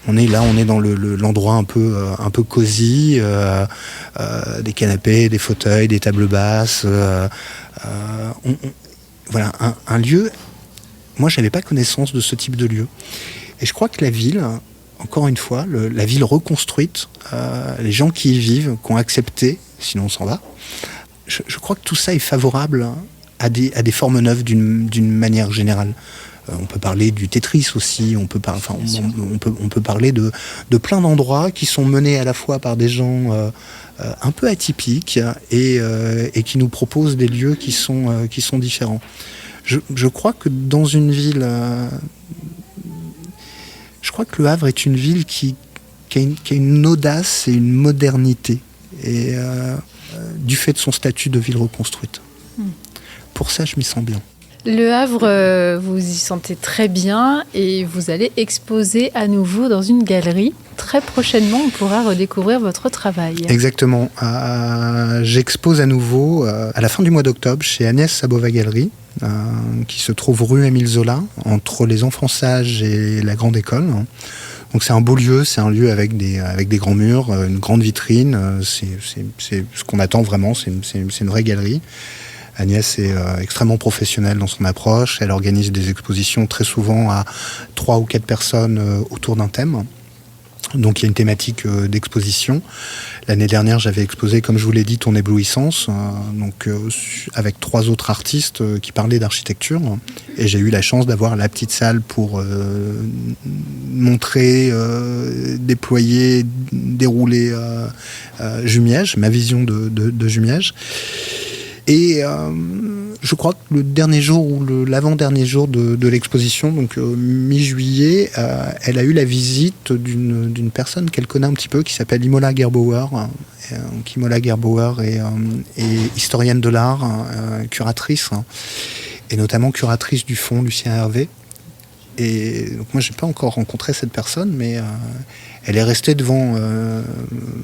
On est dans l'endroit un peu cosy, des canapés, des fauteuils, des tables basses. Voilà, un lieu. Moi, je n'avais pas connaissance de ce type de lieu. Et je crois que la ville, encore une fois, la ville reconstruite, les gens qui y vivent, qui ont accepté, sinon on s'en va, je crois que tout ça est favorable à des formes neuves d'une manière générale. On peut parler du Tetris aussi, on peut parler de plein d'endroits qui sont menés à la fois par des gens un peu atypiques et qui nous proposent des lieux qui sont différents. Je crois que dans une ville... je crois que Le Havre est une ville qui a une audace et une modernité, et du fait de son statut de ville reconstruite. Pour ça, je m'y sens bien. Le Havre, vous y sentez très bien et vous allez exposer à nouveau dans une galerie très très prochainement, on pourra redécouvrir votre travail. Exactement. J'expose à nouveau à la fin du mois d'octobre chez Agnès Sabova Galerie, qui se trouve rue Émile Zola, entre les enfants sages et la grande école. Donc c'est un beau lieu, c'est un lieu avec des grands murs, une grande vitrine. C'est ce qu'on attend vraiment, c'est une vraie galerie. Agnès est extrêmement professionnelle dans son approche. Elle organise des expositions très souvent à 3 ou 4 personnes autour d'un thème. Donc il y a une thématique d'exposition. L'année dernière, j'avais exposé, comme je vous l'ai dit, Ton éblouissance, avec 3 autres artistes qui parlaient d'architecture. Et j'ai eu la chance d'avoir la petite salle pour montrer, déployer, dérouler Jumièges, ma vision de Jumièges. Et je crois que le dernier jour ou l'avant-dernier jour de l'exposition, donc mi-juillet, elle a eu la visite d'une personne qu'elle connaît un petit peu, qui s'appelle Imola Gerbauer. Imola Gerbauer est historienne de l'art, curatrice, et notamment curatrice du fonds Lucien Hervé. Et donc moi, j'ai pas encore rencontré cette personne, mais elle est restée devant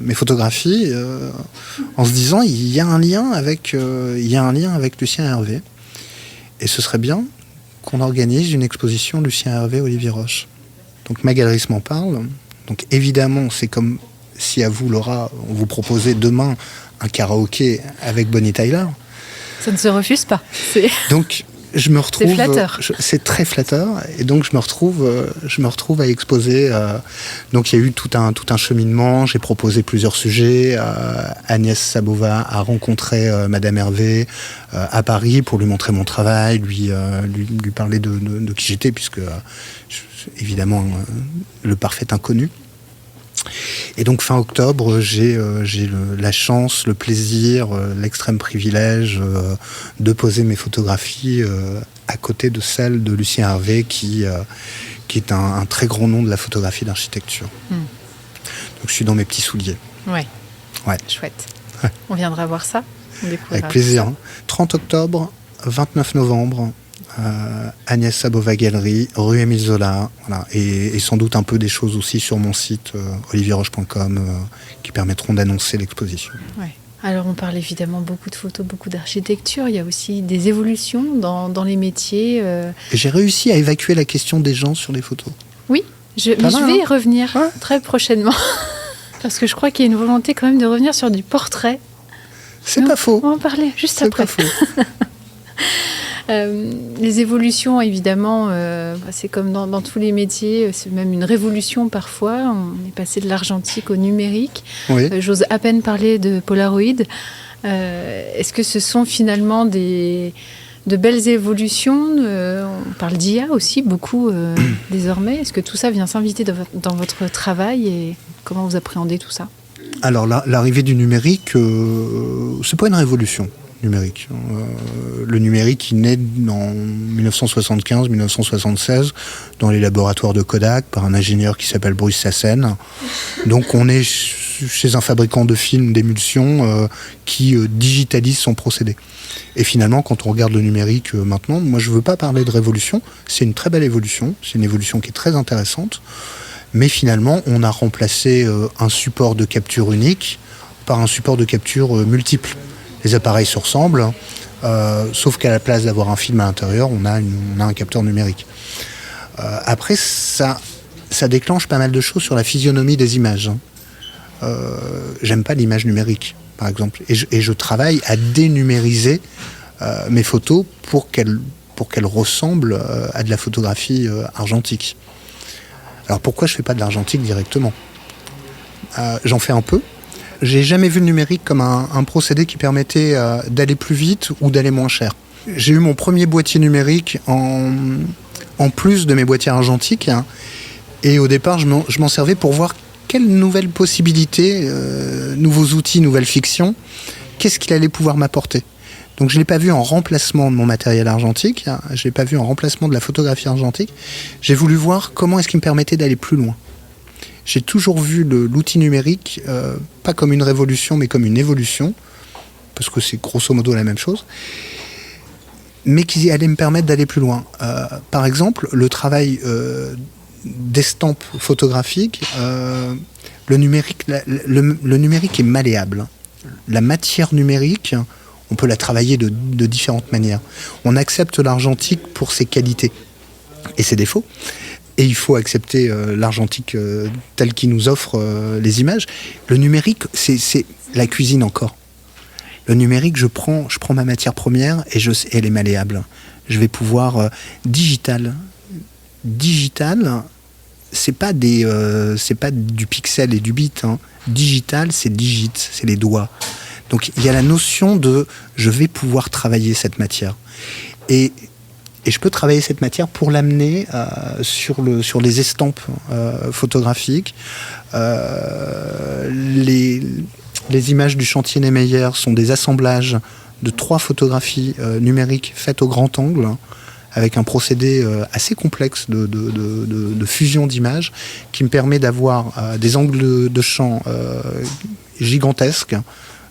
mes photographies en se disant il y a un lien avec Lucien Hervé. Et ce serait bien qu'on organise une exposition Lucien Hervé Olivier Roche. Donc ma galerie m'en parle. Donc évidemment, c'est comme si à vous, Laura, on vous proposait demain un karaoké avec Bonnie Tyler. Ça ne se refuse pas. Donc je me retrouve. C'est flatteur. C'est très flatteur, et donc je me retrouve à exposer. Donc il y a eu tout un cheminement. J'ai proposé plusieurs sujets. Agnès Sabova a rencontré Madame Hervé à Paris pour lui montrer mon travail, lui parler de qui j'étais, puisque évidemment le parfait inconnu. Et donc fin octobre, j'ai la chance, le plaisir, l'extrême privilège de poser mes photographies à côté de celles de Lucien Hervé, qui est un très grand nom de la photographie d'architecture. Donc je suis dans mes petits souliers. Ouais. Chouette. Ouais. On viendra voir ça. Avec plaisir. 30 octobre, 29 novembre. Agnès Sabova Galerie, rue Émile Zola, voilà. Et sans doute un peu des choses aussi sur mon site olivierroche.com qui permettront d'annoncer l'exposition. Ouais. Alors on parle évidemment beaucoup de photos, beaucoup d'architecture, il y a aussi des évolutions dans les métiers. Et j'ai réussi à évacuer la question des gens sur les photos. Oui, je vais y revenir très prochainement, parce que je crois qu'il y a une volonté quand même de revenir sur du portrait. C'est pas faux. On va en parler juste après. C'est pas faux. Les évolutions, évidemment, c'est comme dans tous les métiers, c'est même une révolution parfois. On est passé de l'argentique au numérique. Oui. J'ose à peine parler de Polaroid. Est-ce que ce sont finalement de belles évolutions? On parle d'IA aussi beaucoup désormais. Est-ce que tout ça vient s'inviter dans votre travail, et comment vous appréhendez tout ça? Alors l'arrivée du numérique, c'est pas une révolution. Numérique. Le numérique, il naît en 1975-1976 dans les laboratoires de Kodak par un ingénieur qui s'appelle Bruce Sassen. Donc on est chez un fabricant de films d'émulsion qui digitalise son procédé. Et finalement, quand on regarde le numérique maintenant, moi je ne veux pas parler de révolution, c'est une très belle évolution, c'est une évolution qui est très intéressante, mais finalement on a remplacé un support de capture unique par un support de capture multiple. Les appareils se ressemblent, sauf qu'à la place d'avoir un film à l'intérieur, on a un capteur numérique. Après, ça déclenche pas mal de choses sur la physionomie des images. J'aime pas l'image numérique, par exemple. Et je travaille à dénumériser mes photos pour qu'elles ressemblent à de la photographie argentique. Alors pourquoi je fais pas de l'argentique directement ? J'en fais un peu. J'ai jamais vu le numérique comme un procédé qui permettait d'aller plus vite ou d'aller moins cher. J'ai eu mon premier boîtier numérique en plus de mes boîtiers argentiques. Et au départ, je m'en servais pour voir quelles nouvelles possibilités, nouveaux outils, nouvelles fictions, qu'est-ce qu'il allait pouvoir m'apporter. Donc je ne l'ai pas vu en remplacement de mon matériel argentique, je ne l'ai pas vu en remplacement de la photographie argentique. J'ai voulu voir comment est-ce qu'il me permettait d'aller plus loin. J'ai toujours vu l'outil numérique, pas comme une révolution, mais comme une évolution, parce que c'est grosso modo la même chose, mais qui allait me permettre d'aller plus loin. Par exemple, le travail d'estampes photographiques, le numérique est malléable. La matière numérique, on peut la travailler de différentes manières. On accepte l'argentique pour ses qualités et ses défauts. Et il faut accepter l'argentique tel qu'il nous offre les images. Le numérique, c'est la cuisine encore. Le numérique, je prends ma matière première et elle est malléable. Je vais pouvoir digital, c'est pas du pixel et du bit. Digital, c'est digit, c'est les doigts. Donc il y a la notion de je vais pouvoir travailler cette matière. Et je peux travailler cette matière pour l'amener sur les estampes photographiques. Les images du chantier Niemeyer sont des assemblages de 3 photographies numériques faites au grand angle, avec un procédé assez complexe de fusion d'images qui me permet d'avoir des angles de champ gigantesques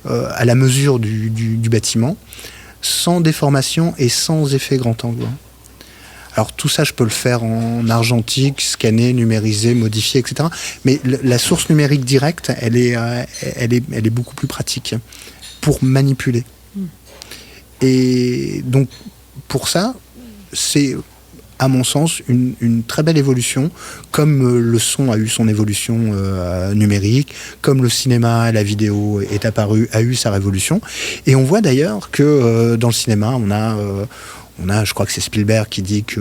à la mesure du bâtiment, sans déformation et sans effet grand angle. Alors tout ça, je peux le faire en argentique, scanner, numériser, modifier, etc. Mais la source numérique directe, elle est beaucoup plus pratique pour manipuler. Et donc, pour ça, c'est, à mon sens, une très belle évolution, comme le son a eu son évolution numérique, comme le cinéma et la vidéo a eu sa révolution. Et on voit d'ailleurs que dans le cinéma, on a, je crois que c'est Spielberg qui dit que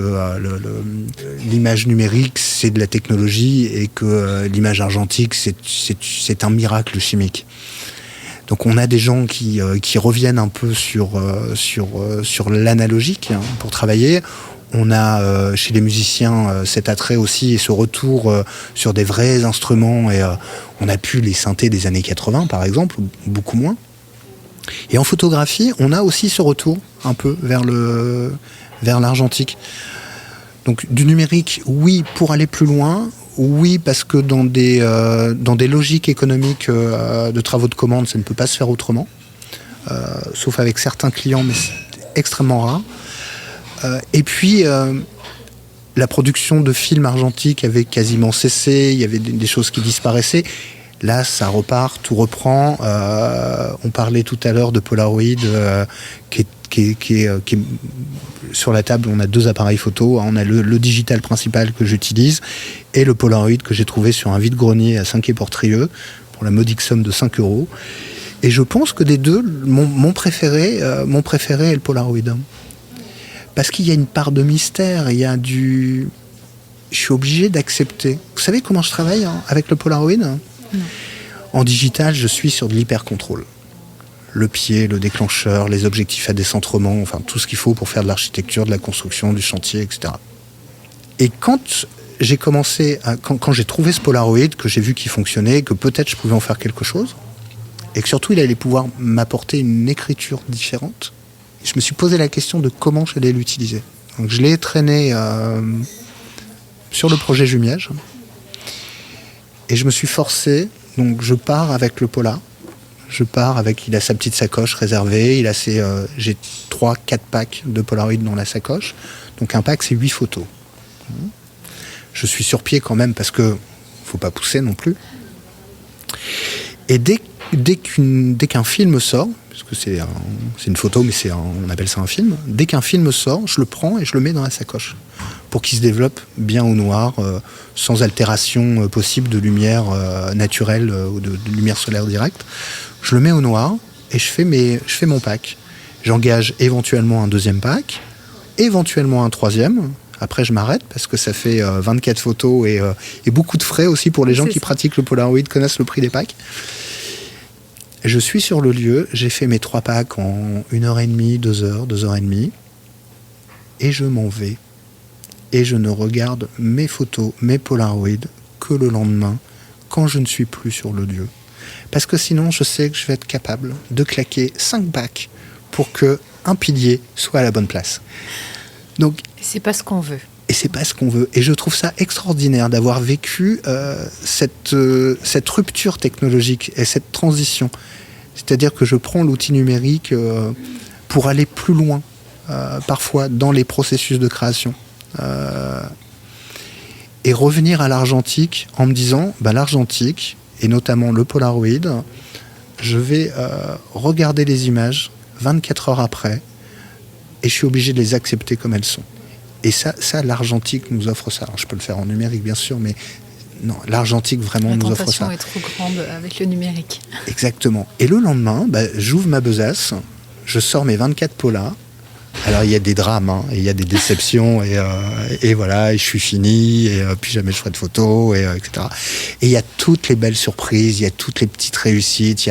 l'image numérique, c'est de la technologie et que l'image argentique, c'est un miracle chimique. Donc on a des gens qui reviennent un peu sur l'analogique pour travailler. On a chez les musiciens cet attrait aussi et ce retour sur des vrais instruments. Et on a pu les synthés des années 80, par exemple, beaucoup moins. Et en photographie, on a aussi ce retour un peu vers l'argentique. Donc du numérique, oui, pour aller plus loin. Oui, parce que dans des logiques économiques de travaux de commande, ça ne peut pas se faire autrement. Sauf avec certains clients, mais c'est extrêmement rare. Et puis, la production de films argentiques avait quasiment cessé. Il y avait des choses qui disparaissaient. Là, ça repart, tout reprend. On parlait tout à l'heure de Polaroid, qui est sur la table. On a 2 appareils photo. On a le digital principal que j'utilise et le Polaroid que j'ai trouvé sur un vide-grenier à Saint-Quay-Portrieux pour la modique somme de 5 €. Et je pense que des deux, mon préféré est le Polaroid. Parce qu'il y a une part de mystère, je suis obligé d'accepter. Vous savez comment je travaille avec le Polaroid ? Non. En digital, je suis sur de l'hyper-contrôle. Le pied, le déclencheur, les objectifs à décentrement, enfin tout ce qu'il faut pour faire de l'architecture, de la construction, du chantier, etc. Et quand j'ai commencé, quand j'ai trouvé ce Polaroid, que j'ai vu qu'il fonctionnait, que peut-être je pouvais en faire quelque chose, et que surtout il allait pouvoir m'apporter une écriture différente, je me suis posé la question de comment j'allais l'utiliser. Donc je l'ai traîné sur le projet Jumièges, et je me suis forcé, donc je pars avec le Pola. Il a sa petite sacoche réservée, j'ai 3-4 packs de Polaroid dans la sacoche. Donc un pack, c'est 8 photos. Je suis sur pied quand même parce que faut pas pousser non plus. Et dès qu'un film sort, parce que c'est une photo, mais on appelle ça un film, dès qu'un film sort, je le prends et je le mets dans la sacoche pour qu'il se développe bien au noir, sans altération possible de lumière naturelle ou de lumière solaire directe. Je le mets au noir et je fais mon pack. J'engage éventuellement un 2e pack, éventuellement un 3e. Après, je m'arrête parce que ça fait 24 photos et beaucoup de frais aussi pour les gens qui pratiquent le Polaroid, connaissent le prix des packs. Je suis sur le lieu, j'ai fait mes 3 packs en 1h30, 2h, 2h30 et je m'en vais. Et je ne regarde mes photos, mes Polaroid que le lendemain, quand je ne suis plus sur le lieu. Parce que sinon, je sais que je vais être capable de claquer 5 packs pour qu'un pilier soit à la bonne place. Donc, c'est pas ce qu'on veut. Et c'est pas ce qu'on veut. Et je trouve ça extraordinaire d'avoir vécu cette rupture technologique et cette transition. C'est-à-dire que je prends l'outil numérique pour aller plus loin, parfois, dans les processus de création. et revenir à l'argentique en me disant, l'argentique, et notamment le Polaroid, je vais regarder les images 24 heures après, et je suis obligé de les accepter comme elles sont. Et ça l'argentique nous offre ça. Alors, je peux le faire en numérique, bien sûr, mais non, l'argentique vraiment nous offre ça. La tentation est trop grande avec le numérique. Exactement. Et le lendemain, j'ouvre ma besace, je sors mes 24 Polas. Alors il y a des drames, et il y a des déceptions, et voilà, et je suis fini, et puis jamais je ferai de photos, etc. Et il y a toutes les belles surprises, il y a toutes les petites réussites,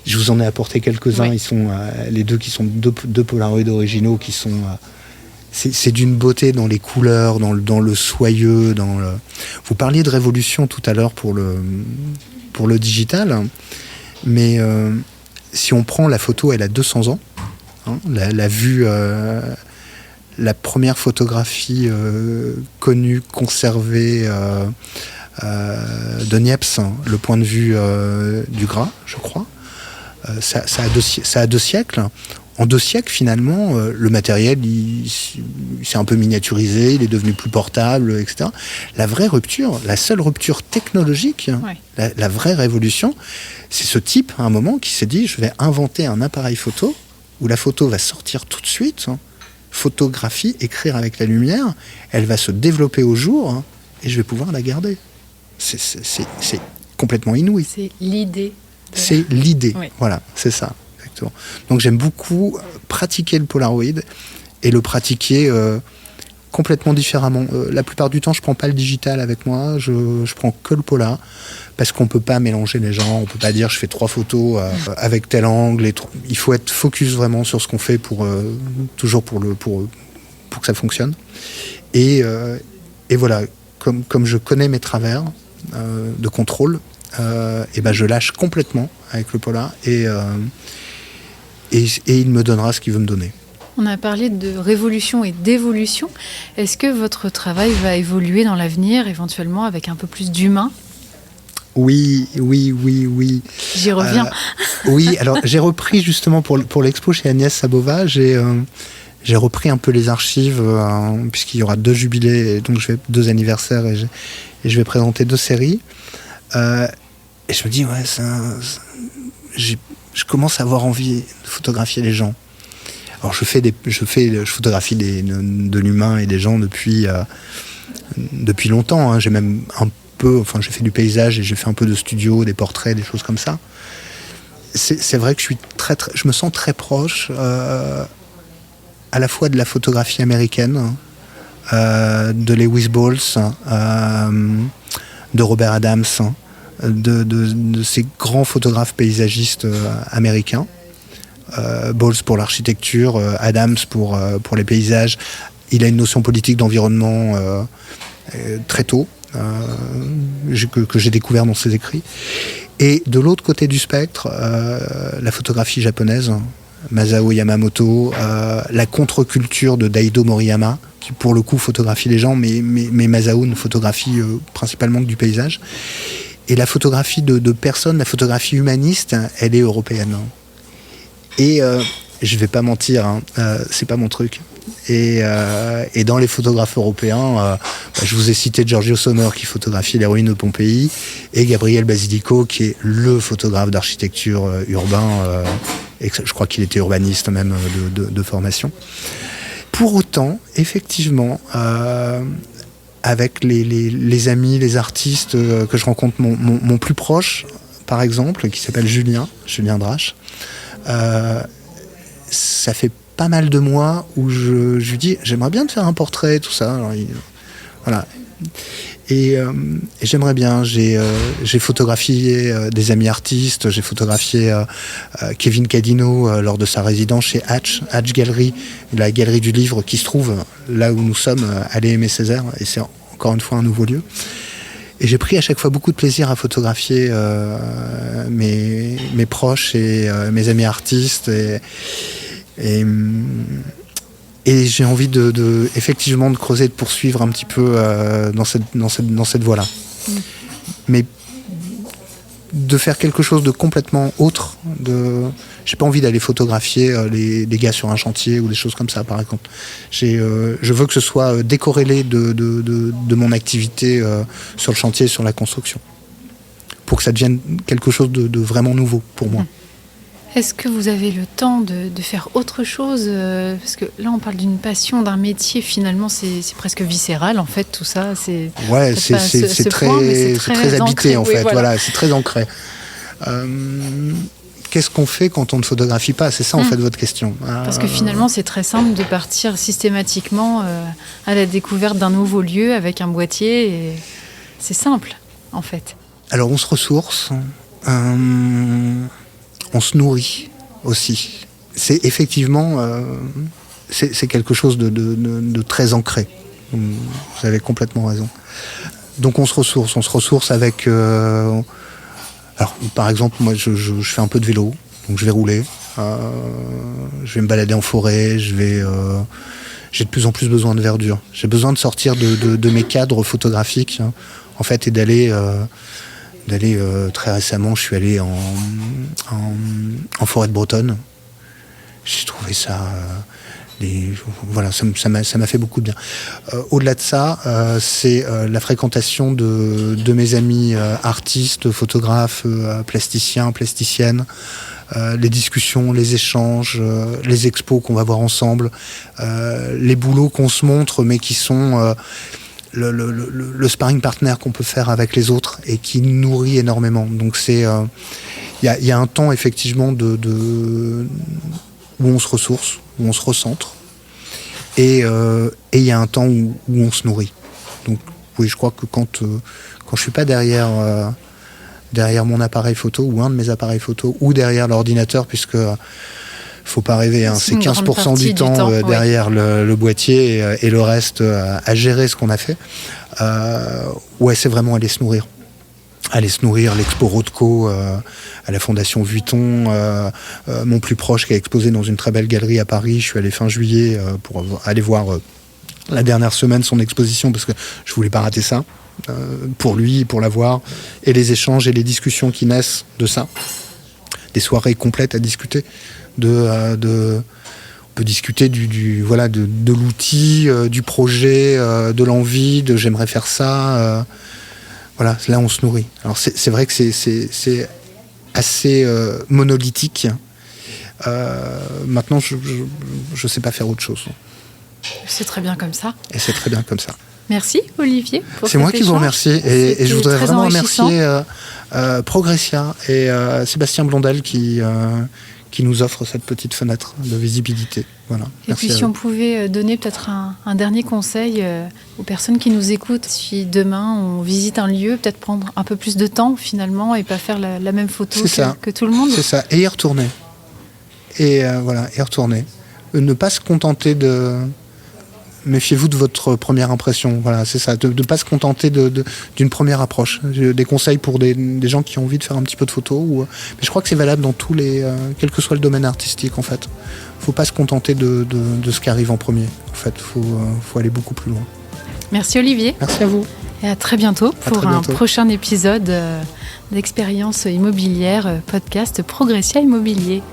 je vous en ai apporté quelques-uns, Ils sont les deux qui sont deux Polaroid originaux qui sont... C'est d'une beauté dans les couleurs, dans le soyeux, Vous parliez de révolution tout à l'heure pour le digital, mais si on prend la photo, elle a 200 ans. La vue, la première photographie connue, conservée de Niepce, le point de vue du gras, je crois. Ça a 2 siècles. En 2 siècles, finalement, le matériel il s'est un peu miniaturisé, il est devenu plus portable, etc. La vraie rupture, la seule rupture technologique, la vraie révolution, c'est ce type, à un moment, qui s'est dit, je vais inventer un appareil photo où la photo va sortir tout de suite, photographie, écrire avec la lumière, elle va se développer au jour, et je vais pouvoir la garder. C'est complètement inouï. C'est l'idée. C'est l'idée, voilà, c'est ça. Exactement. Donc j'aime beaucoup pratiquer le Polaroid, et le pratiquer complètement différemment. La plupart du temps, je ne prends pas le digital avec moi, je prends que le Polar, parce qu'on ne peut pas mélanger les gens, on ne peut pas dire je fais 3 photos avec tel angle. Il faut être focus vraiment sur ce qu'on fait toujours pour que ça fonctionne. Et voilà, comme je connais mes travers de contrôle, je lâche complètement avec le Polar, et il me donnera ce qu'il veut me donner. On a parlé de révolution et d'évolution. Est-ce que votre travail va évoluer dans l'avenir, éventuellement avec un peu plus d'humain ? Oui. J'y reviens. Oui, alors j'ai repris justement pour l'expo chez Agnès Sabova, j'ai repris un peu les archives, puisqu'il y aura 2 jubilés, donc 2 anniversaires, et je vais présenter 2 séries. Et je me dis, je commence à avoir envie de photographier les gens. Alors je photographie de l'humain et des gens depuis longtemps. J'ai même j'ai fait du paysage, et j'ai fait un peu de studio, des portraits, des choses comme ça. C'est vrai que je me sens très proche à la fois de la photographie américaine, de Lewis Bowles, de Robert Adams, de ces grands photographes paysagistes américains. Bowles pour l'architecture, Adams pour les paysages. Il a une notion politique d'environnement très tôt, que j'ai découvert dans ses écrits. Et de l'autre côté du spectre, la photographie japonaise, Masao Yamamoto, la contre-culture de Daido Moriyama, qui pour le coup photographie les gens, mais Masao ne photographie principalement que du paysage. Et la photographie de personnes, la photographie humaniste, elle est européenne. Et je vais pas mentir, c'est pas mon truc. Et dans les photographes européens, je vous ai cité Giorgio Sommer qui photographie les ruines de Pompéi, et Gabriel Basilico qui est le photographe d'architecture urbain, et je crois qu'il était urbaniste même de formation. Pour autant, effectivement, avec les amis, les artistes que je rencontre, mon plus proche, par exemple, qui s'appelle Julien Drache, ça fait pas mal de mois où je lui dis j'aimerais bien te faire un portrait, tout ça. Alors, voilà. Et j'aimerais bien, j'ai photographié des amis artistes, j'ai photographié Kevin Cadino lors de sa résidence chez Hatch Gallery, la galerie du livre qui se trouve là où nous sommes, allée Aimé Césaire, et c'est encore une fois un nouveau lieu. Et j'ai pris à chaque fois beaucoup de plaisir à photographier mes proches et mes amis artistes, et j'ai envie effectivement de creuser, de poursuivre un petit peu dans cette voie-là. Mais de faire quelque chose de complètement autre. J'ai pas envie d'aller photographier les gars sur un chantier ou des choses comme ça, par exemple. Je veux que ce soit décorrélé de mon activité sur le chantier, sur la construction, pour que ça devienne quelque chose de vraiment nouveau pour moi. Est-ce que vous avez le temps de faire autre chose ? Parce que là, on parle d'une passion, d'un métier. Finalement, c'est presque viscéral, en fait, tout ça. C'est très habité, en fait. Voilà, c'est très ancré. Qu'est-ce qu'on fait quand on ne photographie pas ? C'est ça, en fait, votre question. Parce que finalement, c'est très simple de partir systématiquement à la découverte d'un nouveau lieu avec un boîtier. Et c'est simple, en fait. Alors, on se ressource. On se nourrit aussi. C'est effectivement, c'est quelque chose de très ancré. Vous avez complètement raison. Donc on se ressource avec... alors par exemple, moi je fais un peu de vélo, donc je vais rouler, je vais me balader en forêt, j'ai de plus en plus besoin de verdure. J'ai besoin de sortir de mes cadres photographiques, en fait, et d'aller très récemment, je suis allé en forêt de Bretonne. J'ai trouvé ça, ça m'a fait beaucoup de bien. Au-delà de ça, c'est la fréquentation de mes amis artistes, photographes, plasticiens, plasticiennes, les discussions, les échanges, les expos qu'on va voir ensemble, les boulots qu'on se montre, mais qui sont le sparring partner qu'on peut faire avec les autres et qui nourrit énormément. Donc c'est y a un temps effectivement où on se ressource, où on se recentre, et il y a un temps où on se nourrit. Donc oui, je crois que quand je suis pas derrière mon appareil photo ou un de mes appareils photo ou derrière l'ordinateur, puisque faut pas rêver, c'est 15% du temps derrière le boîtier et le reste à gérer ce qu'on a fait. C'est vraiment aller se nourrir. Aller se nourrir, l'expo Rothko à la Fondation Vuitton, mon plus proche qui a exposé dans une très belle galerie à Paris. Je suis allé fin juillet pour aller voir la dernière semaine son exposition parce que je voulais pas rater ça, pour lui, pour la voir, et les échanges et les discussions qui naissent de ça. Des soirées complètes à discuter. On peut discuter de l'outil, du projet, de l'envie, de j'aimerais faire ça. Là on se nourrit. Alors c'est vrai que c'est assez monolithique. Maintenant je sais pas faire autre chose. C'est très bien comme ça. Et c'est très bien comme ça. Merci Olivier pour C'est moi qui vous remercie et je voudrais vraiment remercier Progressia et Sébastien Blondel qui nous offre cette petite fenêtre de visibilité. Voilà. Et puis si on pouvait donner peut-être un dernier conseil aux personnes qui nous écoutent, si demain on visite un lieu, peut-être prendre un peu plus de temps finalement et pas faire la même photo que tout le monde. C'est ça, et y retourner. Et y retourner. Ne pas se contenter de... Méfiez-vous de votre première impression. Voilà, c'est ça. De ne pas se contenter d'une première approche. Des conseils pour des gens qui ont envie de faire un petit peu de photos. Mais je crois que c'est valable dans tous les... quel que soit le domaine artistique, en fait. Il ne faut pas se contenter de ce qui arrive en premier. En fait, il faut aller beaucoup plus loin. Merci Olivier. Merci à vous. Et à très bientôt pour un prochain épisode d'Expérience immobilière, podcast Progressia Immobilier.